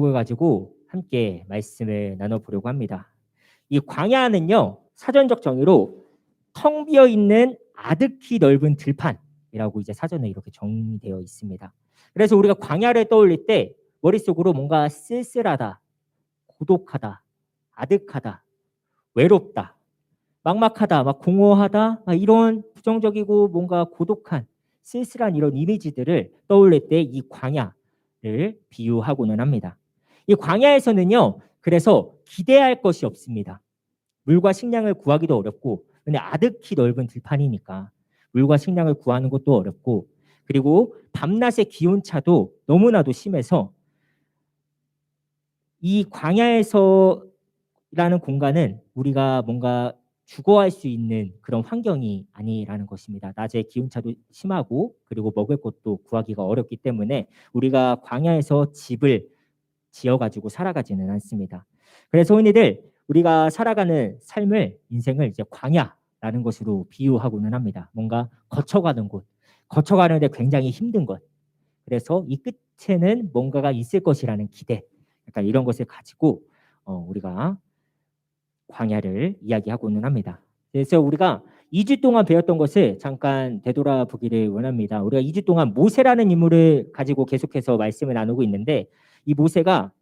가지고 함께 말씀을 나눠보려고 합니다. 이 광야는요, 사전적 정의로 텅 비어 있는 아득히 넓은 들판이라고 이제 사전에 이렇게 정의되어 있습니다. 그래서 우리가 광야를 떠올릴 때 머릿속으로 뭔가 쓸쓸하다, 고독하다, 아득하다, 외롭다, 막막하다, 막 공허하다, 막 이런 부정적이고 뭔가 고독한 쓸쓸한 이런 이미지들을 떠올릴 때 이 광야를 비유하고는 합니다. 이 광야에서는요, 그래서 기대할 것이 없습니다. 물과 식량을 구하기도 어렵고, 근데 아득히 넓은 들판이니까 물과 식량을 구하는 것도 어렵고, 그리고 밤낮의 기온차도 너무나도 심해서 이 광야에서라는 공간은 우리가 뭔가 주거할 수 있는 그런 환경이 아니라는 것입니다. 낮에 기온차도 심하고, 그리고 먹을 것도 구하기가 어렵기 때문에 우리가 광야에서 집을 지어가지고 살아가지는 않습니다. 그래서 흔히들 우리가 살아가는 삶을, 인생을 이제 광야라는 것으로 비유하고는 합니다. 뭔가 거쳐가는 곳, 거쳐가는데 굉장히 힘든 것. 그래서 이 끝에는 뭔가가 있을 것이라는 기대, 약간 이런 것을 가지고 우리가 광야를 이야기하고는 합니다. 그래서 우리가 2주 동안 배웠던 것을 잠깐 되돌아보기를 원합니다. 우리가 2주 동안 모세라는 인물을 가지고 계속해서 말씀을 나누고 있는데, 이 모세가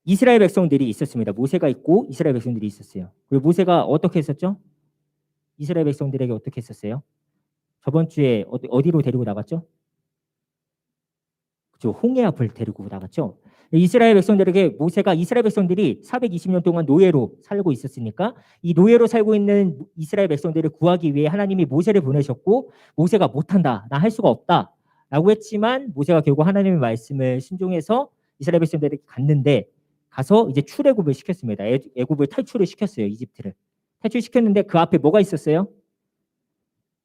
이스라엘 백성들이 있었습니다. 모세가 있고 이스라엘 백성들이 있었어요. 그리고 모세가 어떻게 했었죠? 이스라엘 백성들에게 어떻게 했었어요? 저번 주에 어디로 데리고 나갔죠? 그렇죠. 홍해 앞을 데리고 나갔죠. 이스라엘 백성들에게 모세가, 이스라엘 백성들이 420년 동안 노예로 살고 있었으니까 이 노예로 살고 있는 이스라엘 백성들을 구하기 위해 하나님이 모세를 보내셨고, 모세가 못한다, 나 할 수가 없다 라고 했지만 모세가 결국 하나님의 말씀을 순종해서 이스라엘 백성들에게 갔는데, 가서 이제 출애굽을 시켰습니다. 애굽을 탈출을 시켰어요. 이집트를 탈출시켰는데 그 앞에 뭐가 있었어요?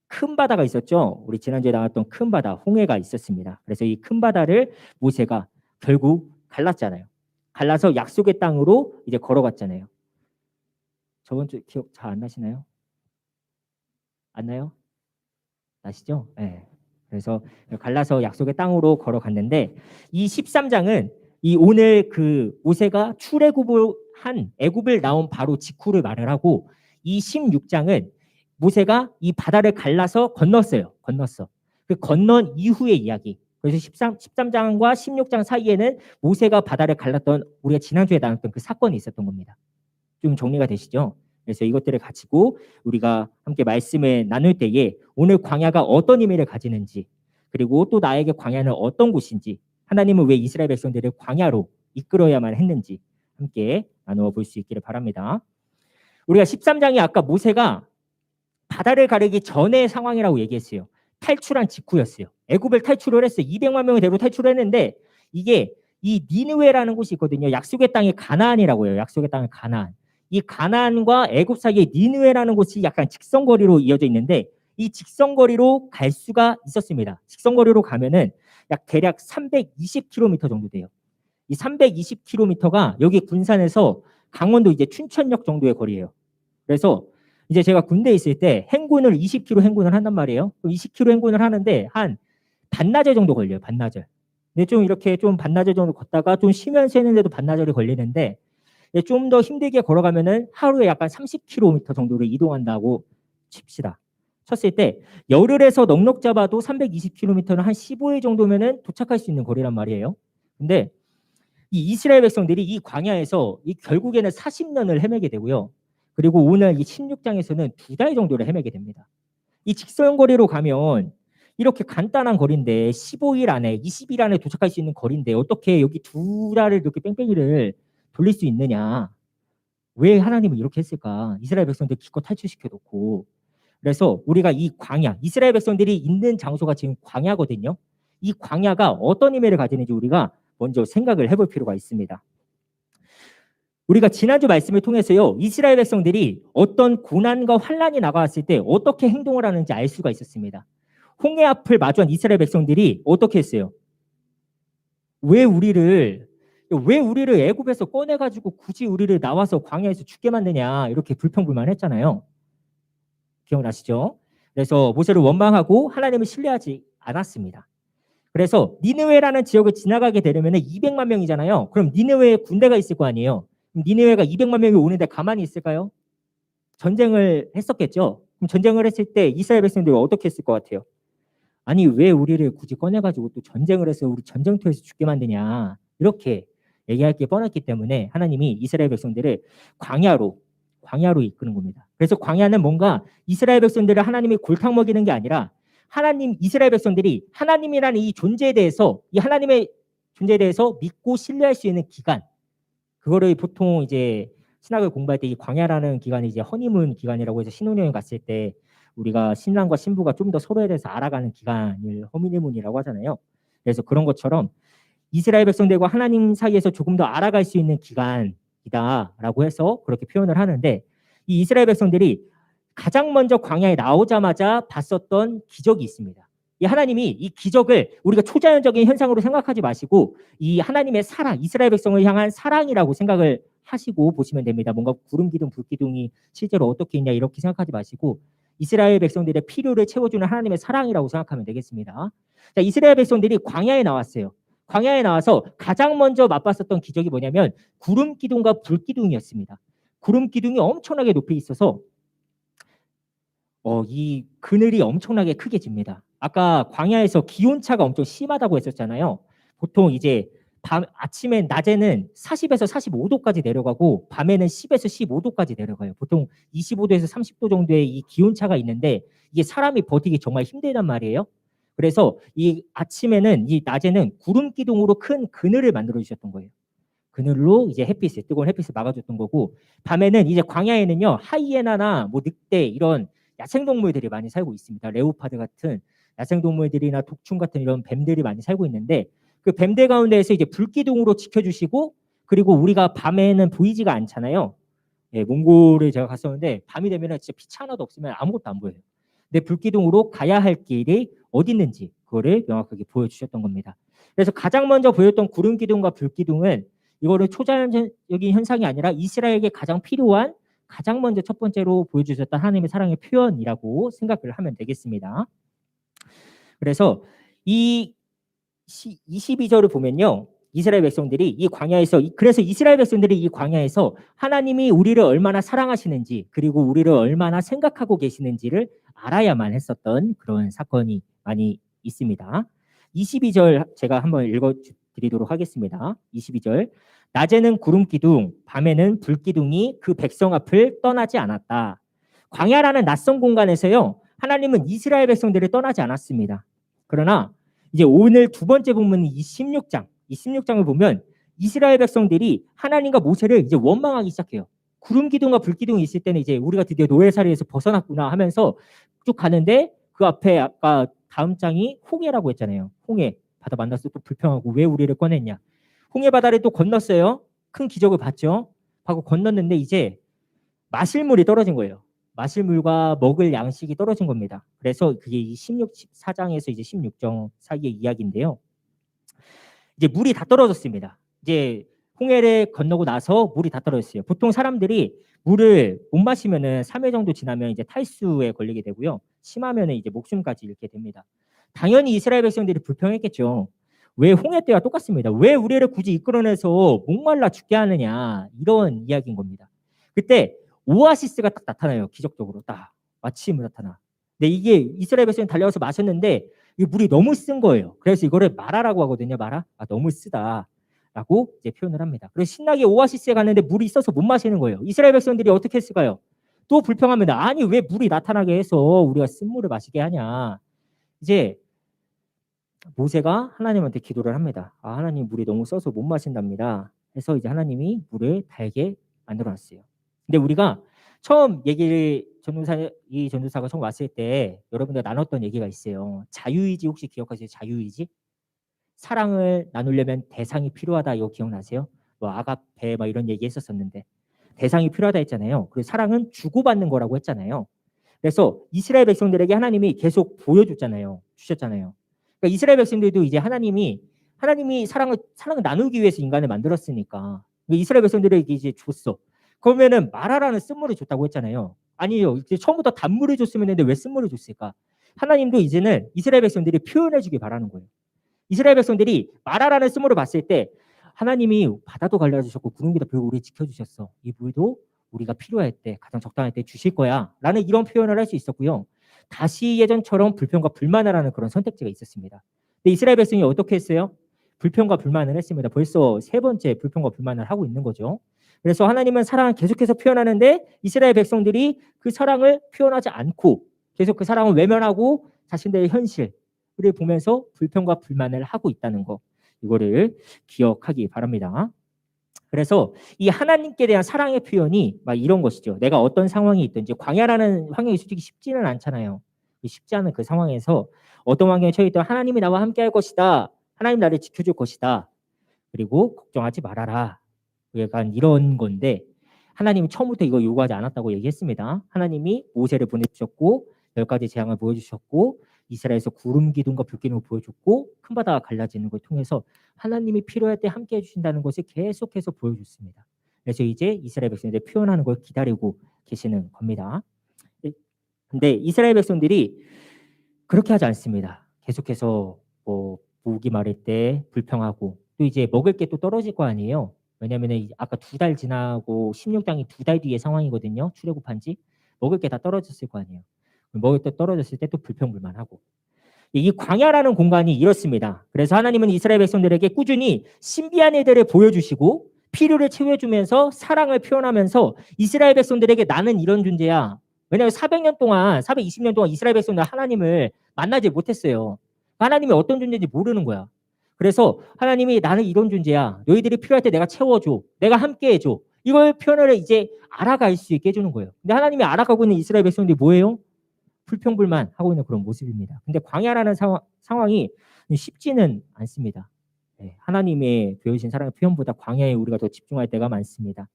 큰 바다가 있었죠. 우리 지난주에 나왔던 큰 바다, 홍해가 있었습니다. 그래서 이 큰 바다를 모세가 결국 갈랐잖아요. 갈라서 약속의 땅으로 이제 걸어갔잖아요. 저번 주 기억 잘 안 나시나요? 안 나요? 나시죠? 네. 그래서 갈라서 약속의 땅으로 걸어갔는데, 이 13장은 이 오늘 그 모세가 출애굽을 한 애굽을 나온 바로 직후를 말을 하고, 이 16장은 모세가 이 바다를 갈라서 건넜어요. 건넜어. 그 건넌 이후의 이야기. 그래서 13장과 16장 사이에는 모세가 바다를 갈랐던, 우리가 지난주에 나눴던 그 사건이 있었던 겁니다. 좀 정리가 되시죠? 그래서 이것들을 가지고 우리가 함께 말씀을 나눌 때에 오늘 광야가 어떤 의미를 가지는지, 그리고 또 나에게 광야는 어떤 곳인지, 하나님은 왜 이스라엘 백성들을 광야로 이끌어야만 했는지 함께 나누어 볼 수 있기를 바랍니다. 우리가 13장이 아까 모세가 바다를 가르기 전의 상황이라고 얘기했어요. 탈출한 직후였어요. 애굽을 탈출을 했어요. 200만 명을 데리고 탈출했는데, 이게 이 니느웨라는 곳이 있거든요. 약속의 땅이 가나안이라고 해요. 약속의 땅은 가나안. 이 가나안과 애굽 사이에 니느웨라는 곳이 약간 직선거리로 이어져 있는데, 이 직선거리로 갈 수가 있었습니다. 직선거리로 가면은 약 대략 320km 정도 돼요. 이 320km가 여기 군산에서 강원도 이제 춘천역 정도의 거리예요. 그래서 이제 제가 군대에 있을 때 행군을 20km 행군을 한단 말이에요. 20km 행군을 하는데 한 반나절 정도 걸려요. 반나절. 근데 좀 이렇게 좀 반나절 정도 걷다가 좀 쉬면서 했는데도 반나절이 걸리는데, 좀 더 힘들게 걸어가면은 하루에 약간 30km 정도를 이동한다고 칩시다. 쳤을 때 열흘에서 넉넉 잡아도 320km는 한 15일 정도면은 도착할 수 있는 거리란 말이에요. 근데 이 이스라엘 백성들이 이 광야에서 이 결국에는 40년을 헤매게 되고요. 그리고 오늘 이 16장에서는 2달 정도를 헤매게 됩니다. 이 직선거리로 가면 이렇게 간단한 거리인데 15일 안에, 20일 안에 도착할 수 있는 거리인데 어떻게 여기 2달을 이렇게 뺑뺑이를 돌릴 수 있느냐. 왜 하나님은 이렇게 했을까? 이스라엘 백성들 기껏 탈출시켜 놓고. 그래서 우리가 이 광야, 이스라엘 백성들이 있는 장소가 지금 광야거든요. 이 광야가 어떤 의미를 가지는지 우리가 먼저 생각을 해볼 필요가 있습니다. 우리가 지난주 말씀을 통해서요, 이스라엘 백성들이 어떤 고난과 환란이 나가왔을 때 어떻게 행동을 하는지 알 수가 있었습니다. 홍해 앞을 마주한 이스라엘 백성들이 어떻게 했어요? 왜 우리를 애굽에서 꺼내가지고 굳이 우리를 나와서 광야에서 죽게 만드냐, 이렇게 불평불만했잖아요. 기억나시죠? 그래서 모세를 원망하고 하나님을 신뢰하지 않았습니다. 그래서 니느웨라는 지역을 지나가게 되려면 200만 명이잖아요. 그럼 니느웨에 군대가 있을 거 아니에요. 그럼 니느웨가 200만 명이 오는데 가만히 있을까요? 전쟁을 했었겠죠. 그럼 전쟁을 했을 때 이스라엘 백성들이 어떻게 했을 것 같아요? 아니 왜 우리를 굳이 꺼내가지고 또 전쟁을 해서 우리 전쟁터에서 죽게 만드냐 이렇게 얘기할 게 뻔했기 때문에 하나님이 이스라엘 백성들을 광야로 이끄는 겁니다. 그래서 광야는 뭔가 이스라엘 백성들을 하나님이 골탕 먹이는 게 아니라 하나님 이스라엘 백성들이 하나님이라는 이 존재에 대해서 이 하나님의 존재에 대해서 믿고 신뢰할 수 있는 기간, 그거를 보통 이제 신학을 공부할 때 이 광야라는 기간이 이제 허니문 기간이라고 해서 신혼여행 갔을 때 우리가 신랑과 신부가 좀 더 서로에 대해서 알아가는 기간을 허니문이라고 하잖아요. 그래서 그런 것처럼 이스라엘 백성들과 하나님 사이에서 조금 더 알아갈 수 있는 기간이다라고 해서 그렇게 표현을 하는데, 이 이스라엘 백성들이 가장 먼저 광야에 나오자마자 봤었던 기적이 있습니다. 이 하나님이 이 기적을 우리가 초자연적인 현상으로 생각하지 마시고 이 하나님의 사랑, 이스라엘 백성을 향한 사랑이라고 생각을 하시고 보시면 됩니다. 뭔가 구름 기둥, 불 기둥이 실제로 어떻게 있냐 이렇게 생각하지 마시고 이스라엘 백성들의 필요를 채워주는 하나님의 사랑이라고 생각하면 되겠습니다. 자, 이스라엘 백성들이 광야에 나왔어요. 광야에 나와서 가장 먼저 맛봤었던 기적이 뭐냐면 구름 기둥과 불 기둥이었습니다. 구름 기둥이 엄청나게 높이 있어서 이 그늘이 엄청나게 크게 집니다. 아까 광야에서 기온차가 엄청 심하다고 했었잖아요. 보통 이제 아침엔 낮에는 40에서 45도까지 내려가고 밤에는 10에서 15도까지 내려가요. 보통 25도에서 30도 정도의 이 기온차가 있는데 이게 사람이 버티기 정말 힘들단 말이에요. 그래서 이 아침에는 이 낮에는 구름 기둥으로 큰 그늘을 만들어 주셨던 거예요. 그늘로 이제 뜨거운 햇빛을 막아줬던 거고, 밤에는 이제 광야에는요 하이에나나 뭐 늑대 이런 야생동물들이 많이 살고 있습니다. 레오파드 같은 야생동물들이나 독충 같은 이런 뱀들이 많이 살고 있는데 그 뱀들 가운데에서 이제 불기둥으로 지켜주시고, 그리고 우리가 밤에는 보이지가 않잖아요. 예, 몽골을 제가 갔었는데 밤이 되면 진짜 빛이 하나도 없으면 아무것도 안 보여요. 근데 불기둥으로 가야 할 길이 어디 있는지 그거를 명확하게 보여주셨던 겁니다. 그래서 가장 먼저 보였던 구름 기둥과 불 기둥은 이거를 초자연적인 현상이 아니라 이스라엘에게 가장 필요한, 가장 먼저 첫 번째로 보여주셨던 하나님의 사랑의 표현이라고 생각을 하면 되겠습니다. 그래서 이 22절을 보면요, 이스라엘 백성들이 이 광야에서, 그래서 이스라엘 백성들이 이 광야에서 하나님이 우리를 얼마나 사랑하시는지 그리고 우리를 얼마나 생각하고 계시는지를 알아야만 했었던 그런 사건이 많이 있습니다. 22절 제가 한번 읽어드리도록 하겠습니다. 22절, 낮에는 구름 기둥, 밤에는 불 기둥이 그 백성 앞을 떠나지 않았다. 광야라는 낯선 공간에서요 하나님은 이스라엘 백성들을 떠나지 않았습니다. 그러나 이제 오늘 두 번째 본문 이 16장을 보면 이스라엘 백성들이 하나님과 모세를 이제 원망하기 시작해요. 구름 기둥과 불 기둥이 있을 때는 이제 우리가 드디어 노예살이에서 벗어났구나 하면서 쭉 가는데 그 앞에 아까 다음 장이 홍해라고 했잖아요. 홍해 바다 만나서 또 불평하고 왜 우리를 꺼냈냐. 홍해 바다를 또 건넜어요. 큰 기적을 봤죠. 하고 건넜는데 이제 마실 물이 떨어진 거예요. 마실 물과 먹을 양식이 떨어진 겁니다. 그래서 그게 이 14장에서 이제 16장 사이의 이야기인데요. 이제 물이 다 떨어졌습니다. 이제 홍해를 건너고 나서 물이 다 떨어졌어요. 보통 사람들이 물을 못 마시면은 3일 정도 지나면 이제 탈수에 걸리게 되고요. 심하면은 이제 목숨까지 잃게 됩니다. 당연히 이스라엘 백성들이 불평했겠죠. 왜 홍해 때와 똑같습니다. 왜 우리를 굳이 이끌어내서 목말라 죽게 하느냐, 이런 이야기인 겁니다. 그때 오아시스가 딱 나타나요. 기적적으로 딱 마침 나타나. 근데 이게 이스라엘 백성이 달려와서 마셨는데 이 물이 너무 쓴 거예요. 그래서 이거를 마라라고 하거든요. 마라. 너무 쓰다라고 이제 표현을 합니다. 그래서 신나게 오아시스에 갔는데 물이 있어서 못 마시는 거예요. 이스라엘 백성들이 어떻게 했을까요? 또 불평합니다. 아니 왜 물이 나타나게 해서 우리가 쓴 물을 마시게 하냐. 이제 모세가 하나님한테 기도를 합니다. 하나님 물이 너무 써서 못 마신답니다. 해서 이제 하나님이 물을 달게 만들어놨어요. 근데 우리가 처음 이 전도사가 처음 왔을 때 여러분들 나눴던 얘기가 있어요. 자유의지 혹시 기억하세요? 자유의지? 사랑을 나누려면 대상이 필요하다, 이거 기억나세요? 뭐 아가페 막 이런 얘기 했었었는데 대상이 필요하다 했잖아요. 그리고 사랑은 주고받는 거라고 했잖아요. 그래서 이스라엘 백성들에게 하나님이 계속 보여줬잖아요. 주셨잖아요. 그러니까 이스라엘 백성들도 이제 하나님이 사랑을 나누기 위해서 인간을 만들었으니까 이스라엘 백성들에게 이제 줬어. 그러면은 마라라는 쓴물을 줬다고 했잖아요. 아니요, 이제 처음부터 단물을 줬으면 했는데 왜 쓴물을 줬을까? 하나님도 이제는 이스라엘 백성들이 표현해주길 바라는 거예요. 이스라엘 백성들이 마라라는 수모를 봤을 때 하나님이 바다도 갈라주셨고 구름기도 별 우리 지켜주셨어. 이 물도 우리가 필요할 때 가장 적당할 때 주실 거야 라는 이런 표현을 할 수 있었고요. 다시 예전처럼 불평과 불만을 하는 그런 선택지가 있었습니다. 근데 이스라엘 백성이 어떻게 했어요? 불평과 불만을 했습니다. 벌써 세 번째 불평과 불만을 하고 있는 거죠. 그래서 하나님은 사랑을 계속해서 표현하는데 이스라엘 백성들이 그 사랑을 표현하지 않고 계속 그 사랑을 외면하고 자신들의 현실을 보면서 불평과 불만을 하고 있다는 거, 이거를 기억하기 바랍니다. 그래서 이 하나님께 대한 사랑의 표현이 막 이런 것이죠. 내가 어떤 상황이 있든지, 광야라는 환경이 솔직히 쉽지는 않잖아요. 쉽지 않은 그 상황에서 어떤 환경에 처해 있든 하나님이 나와 함께 할 것이다. 하나님 나를 지켜줄 것이다. 그리고 걱정하지 말아라. 약간 이런 건데, 하나님이 처음부터 이거 요구하지 않았다고 얘기했습니다. 하나님이 모세를 보내주셨고 10가지 재앙을 보여주셨고 이스라엘에서 구름 기둥과 불 기둥을 보여줬고 큰 바다가 갈라지는 걸 통해서 하나님이 필요할 때 함께 해주신다는 것을 계속해서 보여줬습니다. 그래서 이제 이스라엘 백성들이 표현하는 걸 기다리고 계시는 겁니다. 근데 이스라엘 백성들이 그렇게 하지 않습니다. 계속해서 뭐 모기 마를 때 불평하고 또 이제 먹을 게 또 떨어질 거 아니에요. 왜냐면은 아까 2달 지나고 16장이 2달 뒤의 상황이거든요. 출애굽한 지. 먹을 게 다 떨어졌을 거 아니에요. 먹을 게 떨어졌을 때 또 불평불만하고. 이 광야라는 공간이 이렇습니다. 그래서 하나님은 이스라엘 백성들에게 꾸준히 신비한 일들을 보여주시고 필요를 채워주면서 사랑을 표현하면서 이스라엘 백성들에게 나는 이런 존재야. 왜냐하면 400년 동안 420년 동안 이스라엘 백성들 하나님을 만나지 못했어요. 하나님이 어떤 존재인지 모르는 거야. 그래서 하나님이 나는 이런 존재야. 너희들이 필요할 때 내가 채워줘. 내가 함께 해줘. 이걸 표현을 이제 알아갈 수 있게 해주는 거예요. 근데 하나님이 알아가고 있는 이스라엘 백성들이 뭐예요? 불평불만 하고 있는 그런 모습입니다. 근데 광야라는 상황이 쉽지는 않습니다. 네, 하나님의 보여주신 사랑의 표현보다 광야에 우리가 더 집중할 때가 많습니다.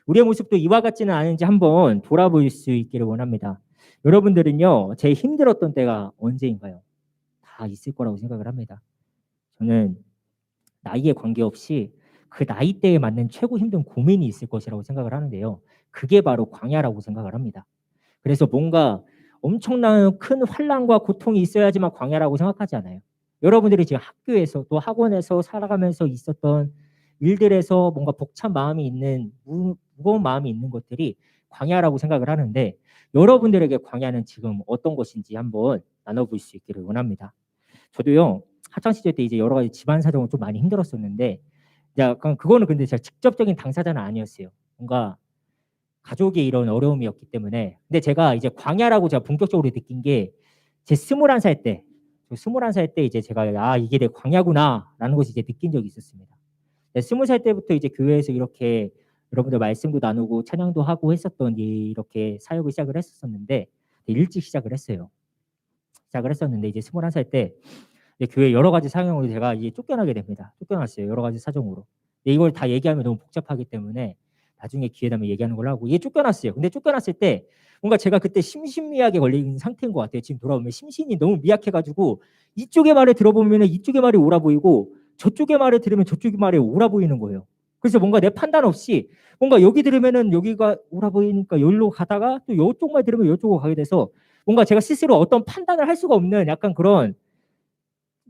우리의 모습도 이와 같지는 않은지 한번 돌아볼 수 있기를 원합니다. 여러분들은요, 제일 힘들었던 때가 언제인가요? 다 있을 거라고 생각을 합니다. 저는 나이에 관계없이 그 나이대에 맞는 최고 힘든 고민이 있을 것이라고 생각을 하는데요. 그게 바로 광야라고 생각을 합니다. 그래서 뭔가 엄청난 큰 환난과 고통이 있어야지만 광야라고 생각하지 않아요. 여러분들이 지금 학교에서 또 학원에서 살아가면서 있었던 일들에서 뭔가 벅찬 마음이 있는 무거운 마음이 있는 것들이 광야라고 생각을 하는데 여러분들에게 광야는 지금 어떤 것인지 한번 나눠볼 수 있기를 원합니다. 저도요 학창 시절 때 이제 여러 가지 집안 사정은 좀 많이 힘들었었는데 약간 그거는 근데 제가 직접적인 당사자는 아니었어요. 뭔가 가족의 이런 어려움이었기 때문에. 근데 제가 이제 광야라고 제가 본격적으로 느낀 게 제 21살 때, 21살 때 이제 제가 아 이게 내 광야구나라는 것을 이제 느낀 적이 있었습니다. 20살 때부터 이제 교회에서 이렇게 여러분들 말씀도 나누고 찬양도 하고 했었던 이렇게 사역을 시작을 했었는데 일찍 시작을 했어요. 시작을 했었는데 이제 21살 때 교회 여러 가지 사정으로 제가 이제 쫓겨나게 됩니다. 쫓겨났어요. 여러 가지 사정으로. 근데 이걸 다 얘기하면 너무 복잡하기 때문에 나중에 기회 되면 얘기하는 걸로 하고 이게 쫓겨났어요. 근데 쫓겨났을 때 뭔가 제가 그때 심신미약에 걸린 상태인 것 같아요. 지금 돌아보면 심신이 너무 미약해가지고 이쪽의 말을 들어보면 이쪽의 말이 옳아 보이고 저쪽의 말을 들으면 저쪽의 말이 옳아 보이는 거예요. 그래서 뭔가 내 판단 없이 뭔가 여기 들으면은 여기가 옳아 보이니까 여기로 가다가 또 이쪽 말 들으면 이쪽으로 가게 돼서 뭔가 제가 스스로 어떤 판단을 할 수가 없는 약간 그런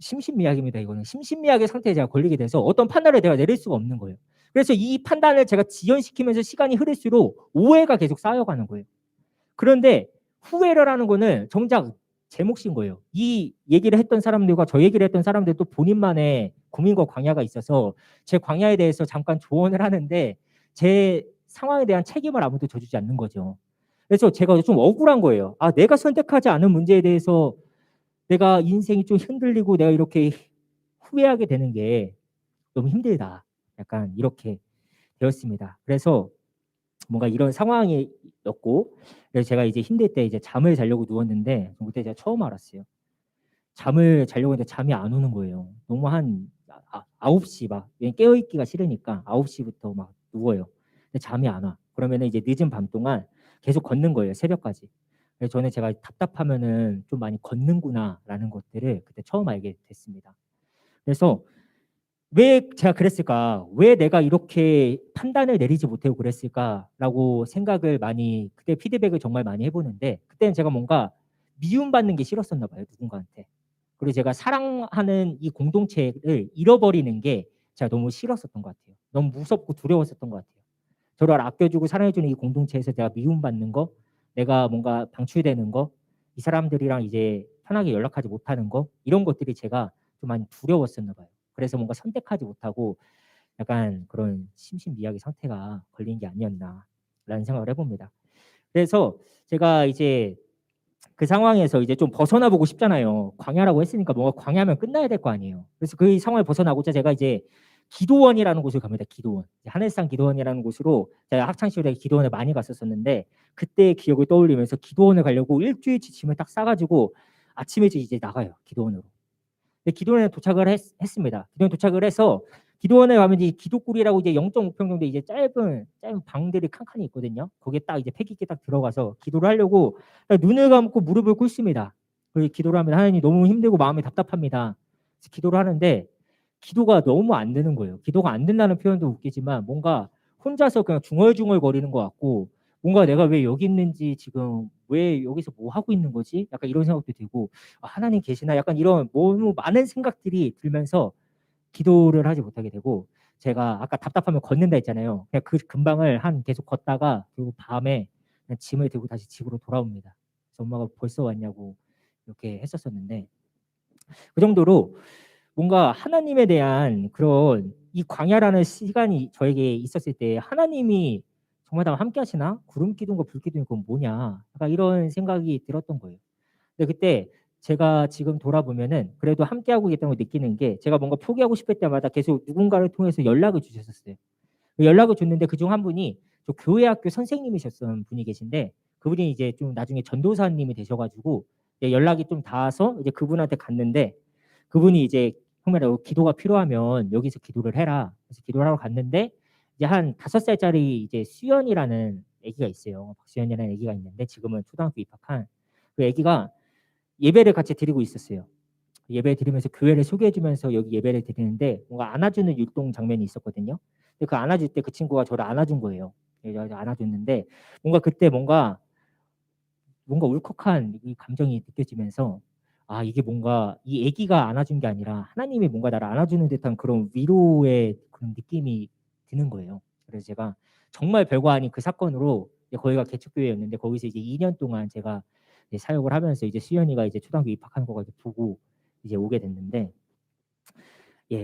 심신미약입니다. 이거는 심신미약의 상태에 제가 걸리게 돼서 어떤 판단을 내가 내릴 수가 없는 거예요. 그래서 이 판단을 제가 지연시키면서 시간이 흐를수록 오해가 계속 쌓여가는 거예요. 그런데 후회라는 거는 정작 제 몫인 거예요. 이 얘기를 했던 사람들과 저 얘기를 했던 사람들도 본인만의 고민과 광야가 있어서 제 광야에 대해서 잠깐 조언을 하는데 제 상황에 대한 책임을 아무도 져주지 않는 거죠. 그래서 제가 좀 억울한 거예요. 아, 내가 선택하지 않은 문제에 대해서 내가 인생이 좀 흔들리고 내가 이렇게 후회하게 되는 게 너무 힘들다. 약간 이렇게 되었습니다. 그래서 뭔가 이런 상황이었고 그래서 제가 이제 힘들 때 이제 잠을 자려고 누웠는데 그때 제가 처음 알았어요. 잠을 자려고 했는데 잠이 안 오는 거예요. 너무 한 9시 막 깨어있기가 싫으니까 9시부터 막 누워요. 근데 잠이 안 와. 그러면은 이제 늦은 밤 동안 계속 걷는 거예요. 새벽까지. 그래서 저는 제가 답답하면은 좀 많이 걷는구나라는 것들을 그때 처음 알게 됐습니다. 그래서 왜 제가 그랬을까? 왜 내가 이렇게 판단을 내리지 못하고 그랬을까라고 생각을 많이 그때 피드백을 정말 많이 해보는데 그때는 제가 뭔가 미움받는 게 싫었었나 봐요. 누군가한테. 그리고 제가 사랑하는 이 공동체를 잃어버리는 게 제가 너무 싫었었던 것 같아요. 너무 무섭고 두려웠었던 것 같아요. 저를 아껴주고 사랑해주는 이 공동체에서 내가 미움받는 거, 내가 뭔가 방출되는 거, 이 사람들이랑 이제 편하게 연락하지 못하는 거, 이런 것들이 제가 좀 많이 두려웠었나 봐요. 그래서 뭔가 선택하지 못하고 약간 그런 심신미약의 상태가 걸린 게 아니었나라는 생각을 해봅니다. 그래서 제가 이제 그 상황에서 이제 좀 벗어나 보고 싶잖아요. 광야라고 했으니까 뭔가 광야면 끝나야 될 거 아니에요. 그래서 그 상황을 벗어나고자 제가 이제 기도원이라는 곳을 갑니다. 기도원. 하늘산 기도원이라는 곳으로 제가 학창 시절에 기도원에 많이 갔었었는데 그때의 기억을 떠올리면서 기도원을 가려고 일주일치 짐을 딱 싸가지고 아침에 이제 나가요. 기도원으로. 기도원에 도착을 했습니다. 기도원에 도착을 해서 기도원에 가면 이제 기도굴이라고 이제 0.5평 정도 이제 짧은 방들이 칸칸이 있거든요. 거기에 딱 이제 패기 있게 딱 들어가서 기도를 하려고 눈을 감고 무릎을 꿇습니다. 그리고 기도를 하면 하나님 너무 힘들고 마음이 답답합니다. 그래서 기도를 하는데 기도가 너무 안 되는 거예요. 기도가 안 된다는 표현도 웃기지만 뭔가 혼자서 그냥 중얼중얼 거리는 것 같고 뭔가 내가 왜 여기 있는지 지금 왜 여기서 뭐 하고 있는 거지? 약간 이런 생각도 들고 하나님 계시나? 약간 이런 너무 많은 생각들이 들면서 기도를 하지 못하게 되고 제가 아까 답답하면 걷는다 했잖아요. 그냥 그 근방을 계속 걷다가 그리고 밤에 그냥 짐을 들고 다시 집으로 돌아옵니다. 그래서 엄마가 벌써 왔냐고 이렇게 했었었는데 그 정도로 뭔가 하나님에 대한 그런 이 광야라는 시간이 저에게 있었을 때 하나님이 정말 나와 함께 하시나? 구름 기둥과 불 기둥이 그건 뭐냐? 약간 이런 생각이 들었던 거예요. 근데 그때 제가 지금 돌아보면은 그래도 함께하고 있다는 걸 느끼는 게 제가 뭔가 포기하고 싶을 때마다 계속 누군가를 통해서 연락을 주셨었어요. 연락을 줬는데 그중 한 분이 저 교회 학교 선생님이셨던 분이 계신데 그분이 이제 좀 나중에 전도사님이 되셔가지고 연락이 좀 닿아서 이제 그분한테 갔는데 그분이 이제 정말 기도가 필요하면 여기서 기도를 해라. 그래서 기도를 하러 갔는데 이제 한 5살짜리 이제 수연이라는 아기가 있어요. 박수연이라는 아기가 있는데 지금은 초등학교 입학한 그 아기가 예배를 같이 드리고 있었어요. 예배 드리면서 교회를 소개해 주면서 여기 예배를 드리는데 뭔가 안아주는 율동 장면이 있었거든요. 근데 그 안아줄 때 그 친구가 저를 안아준 거예요. 안아줬는데 뭔가 그때 뭔가 울컥한 이 감정이 느껴지면서 이게 뭔가 이 아기가 안아준 게 아니라 하나님이 뭔가 나를 안아주는 듯한 그런 위로의 그런 느낌이 드는 거예요. 그래서 제가 정말 별거 아닌 그 사건으로 거기가 개척교회였는데 거기서 이제 2년 동안 제가 이제 사역을 하면서 이제 수연이가 이제 초등학교 입학하는 거 보고 이제 오게 됐는데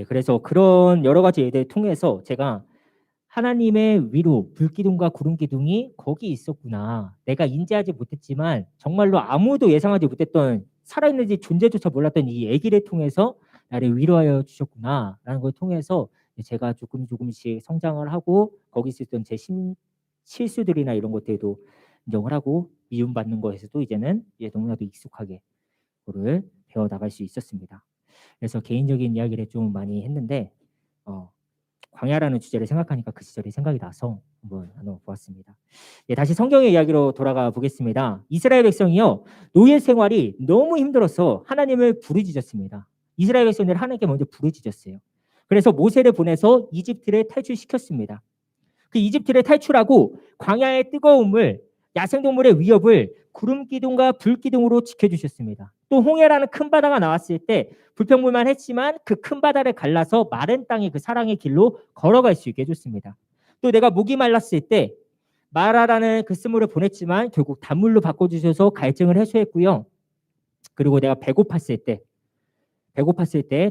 그래서 그런 여러 가지 예를 통해서 제가 하나님의 위로 불기둥과 구름기둥이 거기 있었구나. 내가 인지하지 못했지만 정말로 아무도 예상하지 못했던 살아있는지 존재조차 몰랐던 이 얘기를 통해서 나를 위로하여 주셨구나라는 걸 통해서 제가 조금씩 성장을 하고 거기 있었던 제 실수들이나 이런 것들도 인정을 하고 미움받는 것에서도 이제는 너무나도 익숙하게 그거를 배워 나갈 수 있었습니다. 그래서 개인적인 이야기를 좀 많이 했는데 광야라는 주제를 생각하니까 그 시절이 생각이 나서 한번 나눠보았습니다. 다시 성경의 이야기로 돌아가 보겠습니다. 이스라엘 백성이요 노예 생활이 너무 힘들어서 하나님을 부르짖었습니다. 이스라엘 백성들이 하나님께 먼저 부르짖었어요. 그래서 모세를 보내서 이집트를 탈출시켰습니다. 그 이집트를 탈출하고 광야의 뜨거움을 야생동물의 위협을 구름기둥과 불기둥으로 지켜주셨습니다. 또 홍해라는 큰 바다가 나왔을 때 불평불만 했지만 그 큰 바다를 갈라서 마른 땅에 그 사랑의 길로 걸어갈 수 있게 해줬습니다. 또 내가 목이 말랐을 때 마라라는 그 스물을 보냈지만 결국 단물로 바꿔주셔서 갈증을 해소했고요. 그리고 내가 배고팠을 때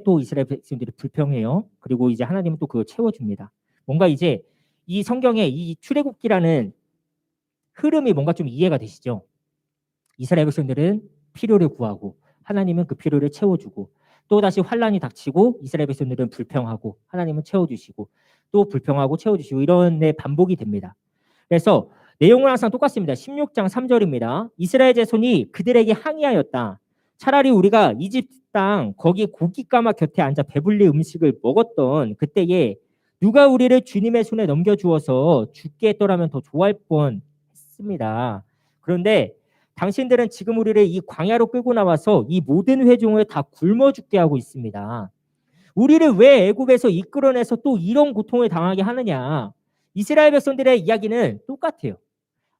또 이스라엘 백성들이 불평해요. 그리고 이제 하나님은 또 그걸 채워줍니다. 뭔가 이제 이 성경의 이 출애굽기라는 흐름이 뭔가 좀 이해가 되시죠? 이스라엘 백성들은 필요를 구하고 하나님은 그 필요를 채워주고 또 다시 환란이 닥치고 이스라엘 백성들은 불평하고 하나님은 채워주시고 또 불평하고 채워주시고 이런 반복이 됩니다. 그래서 내용은 항상 똑같습니다. 16장 3절입니다. 이스라엘 자손이 그들에게 항의하였다. 차라리 우리가 이집트 땅 거기 고깃가마 곁에 앉아 배불리 음식을 먹었던 그때에 누가 우리를 주님의 손에 넘겨주어서 죽게 했더라면 더 좋아할 뻔했습니다. 그런데 당신들은 지금 우리를 이 광야로 끌고 나와서 이 모든 회중을 다 굶어 죽게 하고 있습니다. 우리를 왜 애굽에서 이끌어내서 또 이런 고통을 당하게 하느냐. 이스라엘 백성들의 이야기는 똑같아요.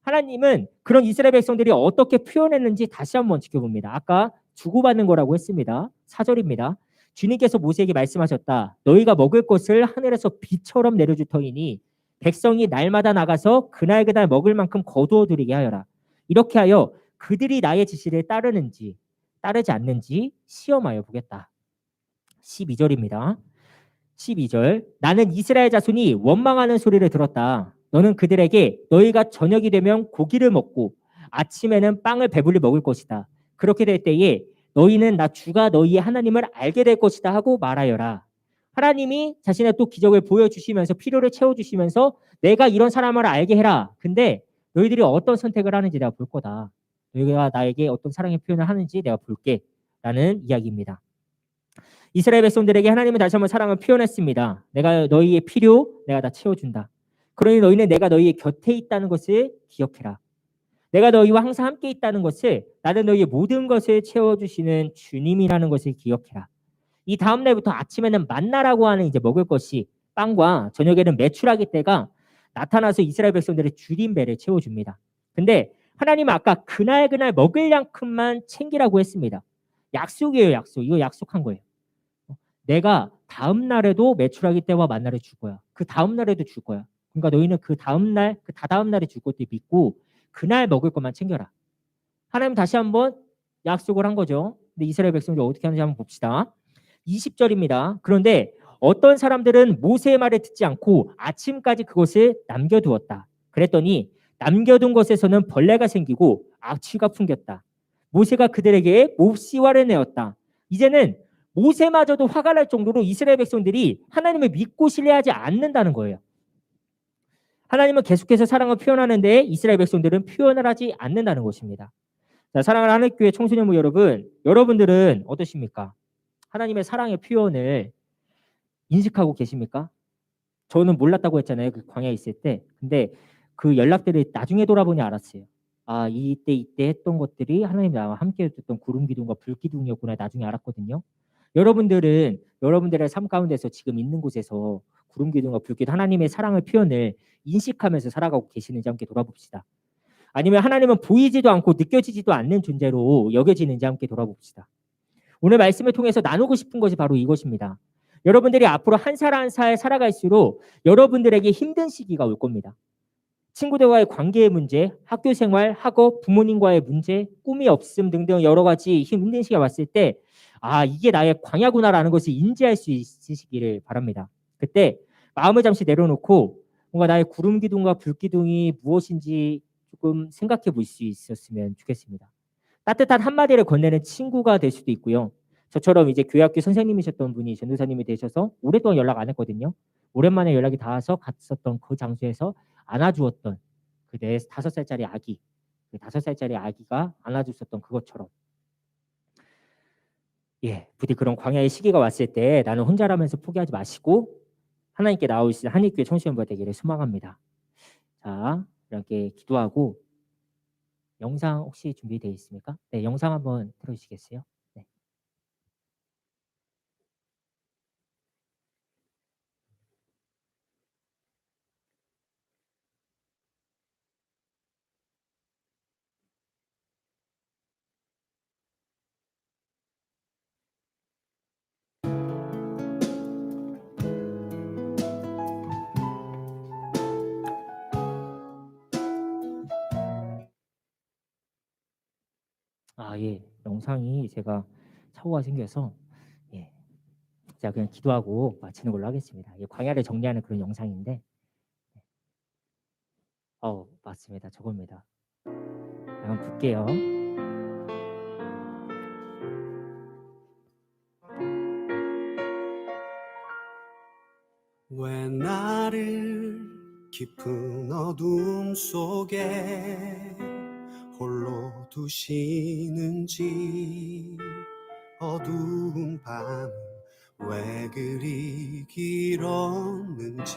하나님은 그런 이스라엘 백성들이 어떻게 표현했는지 다시 한번 지켜봅니다. 아까 주고받는 거라고 했습니다. 4절입니다. 주님께서 모세에게 말씀하셨다. 너희가 먹을 것을 하늘에서 비처럼 내려줄 터이니 백성이 날마다 나가서 그날 그날 먹을 만큼 거두어 들이게 하여라. 이렇게 하여 그들이 나의 지시를 따르는지 따르지 않는지 시험하여 보겠다. 12절입니다. 12절 나는 이스라엘 자손이 원망하는 소리를 들었다. 너는 그들에게 너희가 저녁이 되면 고기를 먹고 아침에는 빵을 배불리 먹을 것이다. 그렇게 될 때에 너희는 나 주가 너희의 하나님을 알게 될 것이다 하고 말하여라. 하나님이 자신의 또 기적을 보여주시면서 필요를 채워주시면서 내가 이런 사람을 알게 해라. 근데 너희들이 어떤 선택을 하는지 내가 볼 거다. 너희가 나에게 어떤 사랑의 표현을 하는지 내가 볼게. 라는 이야기입니다. 이스라엘 백성들에게 하나님은 다시 한번 사랑을 표현했습니다. 내가 너희의 필요 내가 다 채워준다. 그러니 너희는 내가 너희의 곁에 있다는 것을 기억해라. 내가 너희와 항상 함께 있다는 것을 나는 너희의 모든 것을 채워주시는 주님이라는 것을 기억해라. 이 다음 날부터 아침에는 만나라고 하는 이제 먹을 것이 빵과 저녁에는 메추라기 때가 나타나서 이스라엘 백성들의 줄인 배를 채워줍니다. 근데 하나님은 아까 그날 먹을 만큼만 챙기라고 했습니다. 약속이에요, 약속. 이거 약속한 거예요. 내가 다음 날에도 메추라기 때와 만나를 줄 거야. 그 다음 날에도 줄 거야. 그러니까 너희는 그 다음 날, 그 다다음 날에 줄 것도 믿고 그날 먹을 것만 챙겨라. 하나님 다시 한번 약속을 한 거죠. 근데 이스라엘 백성들이 어떻게 하는지 한번 봅시다. 20절입니다. 그런데 어떤 사람들은 모세의 말을 듣지 않고 아침까지 그것을 남겨두었다. 그랬더니 남겨둔 것에서는 벌레가 생기고 악취가 풍겼다. 모세가 그들에게 몹시화를 내었다. 이제는 모세마저도 화가 날 정도로 이스라엘 백성들이 하나님을 믿고 신뢰하지 않는다는 거예요. 하나님은 계속해서 사랑을 표현하는데 이스라엘 백성들은 표현을 하지 않는다는 것입니다. 자, 사랑하는 하늘교회 청소년부 여러분, 여러분들은 어떠십니까? 하나님의 사랑의 표현을 인식하고 계십니까? 저는 몰랐다고 했잖아요. 그 광야에 있을 때. 근데 그 연락들을 나중에 돌아보니 알았어요. 아, 이때 했던 것들이 하나님 나와 함께 했던 구름 기둥과 불 기둥이었구나 나중에 알았거든요. 여러분들은 여러분들의 삶 가운데서 지금 있는 곳에서 구름 기둥과 불 기둥 하나님의 사랑의 표현을 인식하면서 살아가고 계시는지 함께 돌아봅시다. 아니면 하나님은 보이지도 않고 느껴지지도 않는 존재로 여겨지는지 함께 돌아봅시다. 오늘 말씀을 통해서 나누고 싶은 것이 바로 이것입니다. 여러분들이 앞으로 한 살 한 살 살아갈수록 여러분들에게 힘든 시기가 올 겁니다. 친구들과의 관계의 문제, 학교 생활, 학업, 부모님과의 문제, 꿈이 없음 등등 여러 가지 힘든 시기가 왔을 때 아, 이게 나의 광야구나라는 것을 인지할 수 있으시기를 바랍니다. 그때 마음을 잠시 내려놓고 뭔가 나의 구름 기둥과 불 기둥이 무엇인지 조금 생각해 볼 수 있었으면 좋겠습니다. 따뜻한 한마디를 건네는 친구가 될 수도 있고요. 저처럼 이제 교회학교 선생님이셨던 분이 전도사님이 되셔서 오랫동안 연락 안 했거든요. 오랜만에 연락이 닿아서 갔었던 그 장소에서 안아주었던 그 내 5살짜리 아기, 그 5살짜리 아기가 안아줬었던 그것처럼 예, 부디 그런 광야의 시기가 왔을 때 나는 혼자라면서 포기하지 마시고 하나님께 나오실 한일교회 청소년부가 되기를 소망합니다. 자, 이렇게 기도하고 영상 혹시 준비되어 있습니까? 네, 영상 한번 틀어주시겠어요? 네. 아, 예. 영상이 제가 사고가 생겨서 예. 제가 그냥 기도하고 마치는 걸로 하겠습니다. 예, 광야를 정리하는 그런 영상인데 맞습니다. 저겁니다. 한번 볼게요. 왜 나를 깊은 어둠 속에 홀로 두시는지 어두운 밤은 왜 그리 길었는지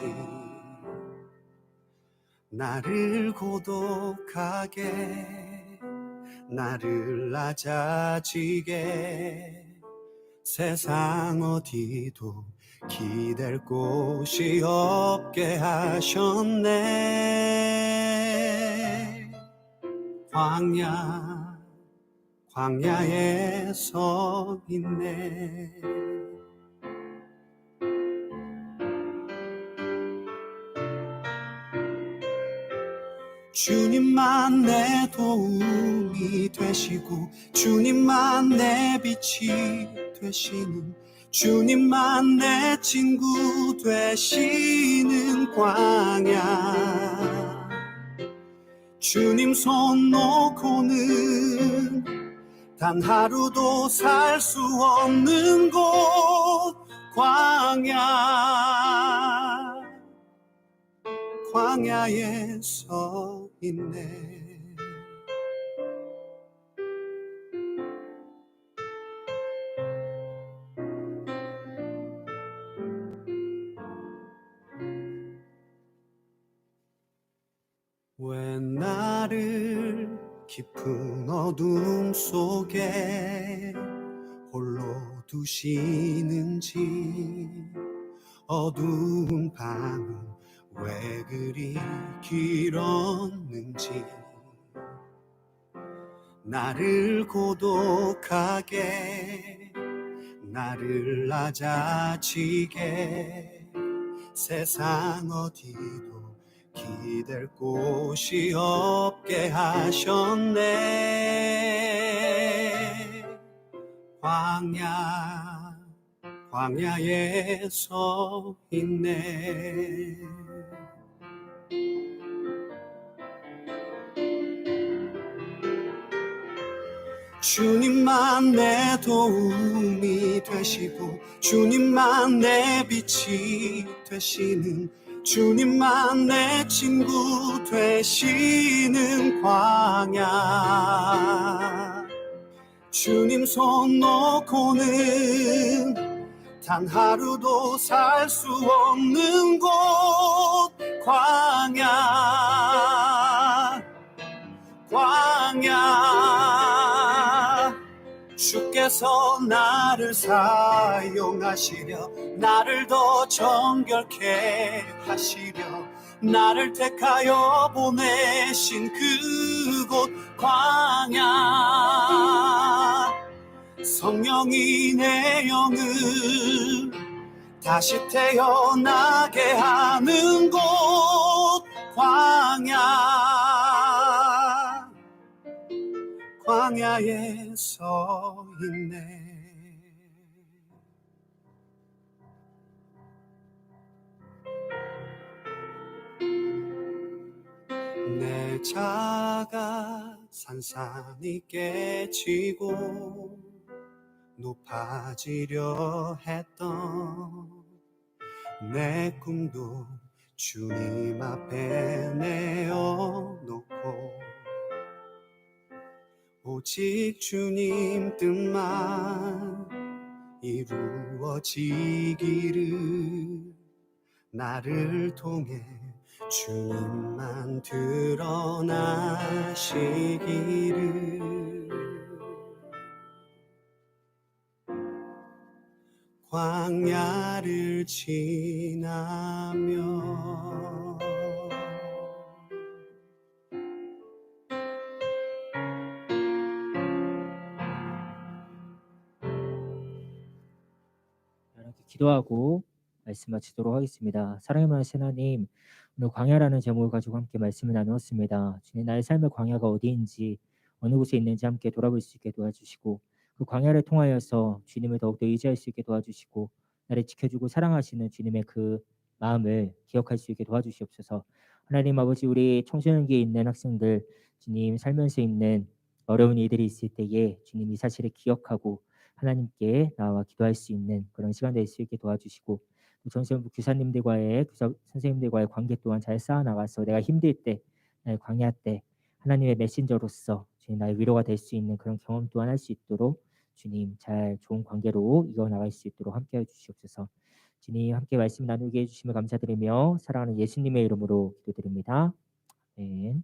나를 고독하게 나를 낮아지게 세상 어디도 기댈 곳이 없게 하셨네. 광야 광야에 서 있네. 주님만 내 도움이 되시고 주님만 내 빛이 되시는 주님만 내 친구 되시는 광야. 주님 손 놓고는 단 하루도 살 수 없는 곳 광야. 광야에 서 있네. 왜 나를 깊은 어둠 속에 홀로 두시는지, 어두운 밤은 왜 그리 길었는지, 나를 고독하게 나를 낮아지게 세상 어디도 기댈 곳이 없게 하셨네. 광야에 서 있네. 주님만 내 도움이 되시고 주님만 내 빛이 되시는 주님만 내 친구 되시는 광야. 주님 손 놓고는 단 하루도 살 수 없는 곳 광야. 주께서 나를 사용하시려 나를 더 정결케 하시려 나를 택하여 보내신 그곳 광야. 성령이 내 영을 다시 태어나게 하는 곳 광야에 서 있네. 내 자가 산산이 깨지고 높아지려 했던 내 꿈도 주님 앞에 내어놓고 오직 주님 뜻만 이루어지기를 나를 통해 주님만 드러나시기를. 광야를 지나며 이렇게 기도하고 말씀 마치도록 하겠습니다. 사랑의 많으신 하나님, 오늘 광야라는 제목을 가지고 함께 말씀을 나누었습니다. 주님, 나의 삶의 광야가 어디인지 어느 곳에 있는지 함께 돌아볼 수 있게 도와주시고 그 광야를 통하여서 주님을 더욱더 의지할 수 있게 도와주시고 나를 지켜주고 사랑하시는 주님의 그 마음을 기억할 수 있게 도와주시옵소서. 하나님 아버지, 우리 청소년기에 있는 학생들 주님 살면서 있는 어려운 일들이 있을 때에 주님 이 사실을 기억하고 하나님께 나와 기도할 수 있는 그런 시간 될 수 있게 도와주시고 전시부 교사님들과의 선생님들과의 관계 또한 잘 쌓아나가서 내가 힘들 때 나의 광야 때 하나님의 메신저로서 주님 나의 위로가 될 수 있는 그런 경험 또한 할 수 있도록 주님 잘 좋은 관계로 이어나갈 수 있도록 함께해 주시옵소서. 주님 함께 말씀 나누게 해주시면 감사드리며 사랑하는 예수님의 이름으로 기도드립니다. 아멘.